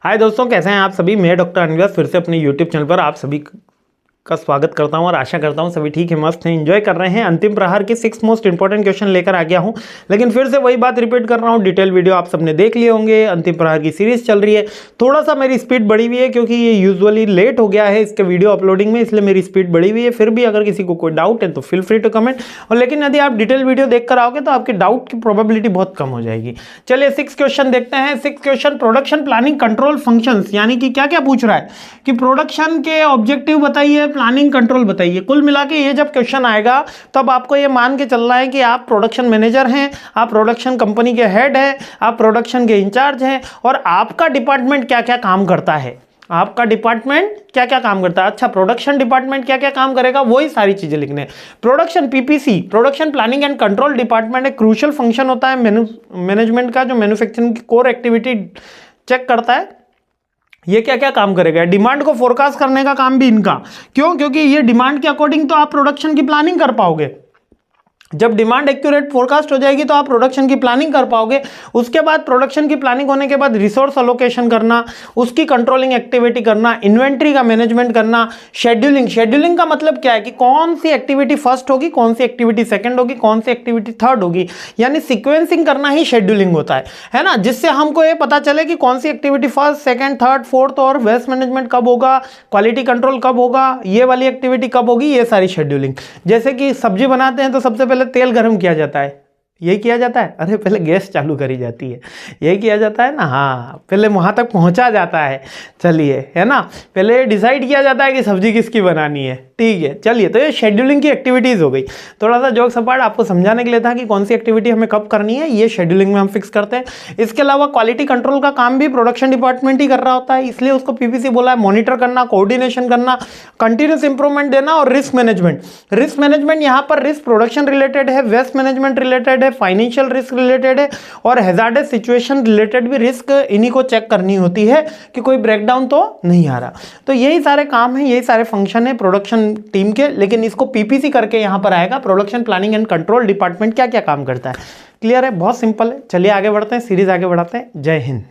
हाय दोस्तों, कैसे हैं आप सभी। मैं डॉक्टर अनिवास फिर से अपने यूट्यूब चैनल पर आप सभी का स्वागत करता हूं और आशा करता हूं सभी ठीक है, मस्त हैं, एंजॉय कर रहे हैं। अंतिम प्रहार के 6 मोस्ट इंपॉर्टेंट क्वेश्चन लेकर आ गया हूं, लेकिन फिर से वही बात रिपीट कर रहा हूं। डिटेल वीडियो आप सबने देख लिए होंगे। अंतिम प्रहार की सीरीज चल रही है, थोड़ा सा मेरी स्पीड बढ़ी हुई है क्योंकि ये यूजुअली लेट हो गया है इसके वीडियो अपलोडिंग में, इसलिए मेरी स्पीड बढ़ी हुई है। फिर भी अगर किसी को कोई डाउट है तो फील फ्री टू कमेंट, और लेकिन यदि आप डिटेल वीडियो देखकर आओगे तो आपके डाउट की प्रोबेबिलिटी बहुत कम हो जाएगी। चलिए 6 क्वेश्चन देखते हैं। 6 question production planning control functions, यानी कि क्या क्या पूछ रहा है कि प्रोडक्शन के ऑब्जेक्टिव बताइए, प्लानिंग कंट्रोल बताइए। कुल मिला के ये जब क्वेश्चन आएगा तब आपको ये मान के चलना है कि आप प्रोडक्शन मैनेजर हैं, आप प्रोडक्शन कंपनी के हेड हैं, आप प्रोडक्शन के इंचार्ज हैं, और आपका डिपार्टमेंट क्या क्या काम करता है। आपका डिपार्टमेंट क्या क्या काम करता है। अच्छा, प्रोडक्शन डिपार्टमेंट क्या क्या काम करेगा, वही सारी चीजें लिखने हैं। Production PPC, production planning and control department एक क्रूशियल फंक्शन होता है मैनेजमेंट का, जो मैन्युफैक्चरिंग की कोर एक्टिविटी चेक करता है। ये क्या क्या काम करेगा। डिमांड को फोरकास्ट करने का काम भी इनका। क्यों? क्योंकि ये डिमांड के अकॉर्डिंग तो आप प्रोडक्शन की प्लानिंग कर पाओगे। जब डिमांड एक्यूरेट फोरकास्ट हो जाएगी तो आप प्रोडक्शन की प्लानिंग कर पाओगे। उसके बाद प्रोडक्शन की प्लानिंग होने के बाद रिसोर्स अलोकेशन करना, उसकी कंट्रोलिंग एक्टिविटी करना, इन्वेंट्री का मैनेजमेंट करना, शेड्यूलिंग। शेड्यूलिंग का मतलब क्या है कि कौन सी एक्टिविटी फर्स्ट होगी, कौन सी एक्टिविटी सेकंड होगी, कौन सी एक्टिविटी थर्ड होगी, यानी सीक्वेंसिंग करना ही शेड्यूलिंग होता है ना, जिससे हमको ये पता चले कि कौन सी activity first, second, third, fourth, और वेस्ट मैनेजमेंट कब होगा, क्वालिटी कंट्रोल कब होगा, ये वाली एक्टिविटी कब होगी, ये सारी शेड्यूलिंग। जैसे कि सब्जी बनाते हैं तो सबसे पहले तेल गर्म किया जाता है, यही किया जाता है। अरे पहले गैस चालू करी जाती है, यही किया जाता है ना। हाँ, पहले वहां तक पहुंचा जाता है। चलिए, है ना, पहले डिसाइड किया जाता है कि सब्जी किसकी बनानी है। ठीक है, चलिए, तो ये शेड्यूलिंग की एक्टिविटीज हो गई। थोड़ा सा जोक सपाट आपको समझाने के लिए था कि कौन सी एक्टिविटी हमें कब करनी है, ये शेड्यूलिंग में हम फिक्स करते हैं। इसके अलावा क्वालिटी कंट्रोल का काम भी प्रोडक्शन डिपार्टमेंट ही कर रहा होता है, इसलिए उसको पीपीसी बोला है। मॉनिटर करना, कोऑर्डिनेशन करना, कंटिन्यूस इंप्रूवमेंट देना, और रिस्क मैनेजमेंट। रिस्क मैनेजमेंट यहाँ पर रिस्क प्रोडक्शन रिलेटेड है, वेस्ट मैनेजमेंट रिलेटेड है, फाइनेंशियल रिस्क रिलेटेड है, और हैजार्डस सिचुएशन रिलेटेड भी रिस्क इन्हीं को चेक करनी होती है कि कोई ब्रेकडाउन तो नहीं आ रहा। तो यही सारे काम हैं, यही सारे फंक्शन है प्रोडक्शन टीम के, लेकिन इसको पीपीसी करके यहां पर आएगा production planning and control department क्या क्या काम करता है। क्लियर है, बहुत सिंपल है। चलिए आगे बढ़ते हैं, सीरीज आगे बढ़ाते हैं। जय हिंद।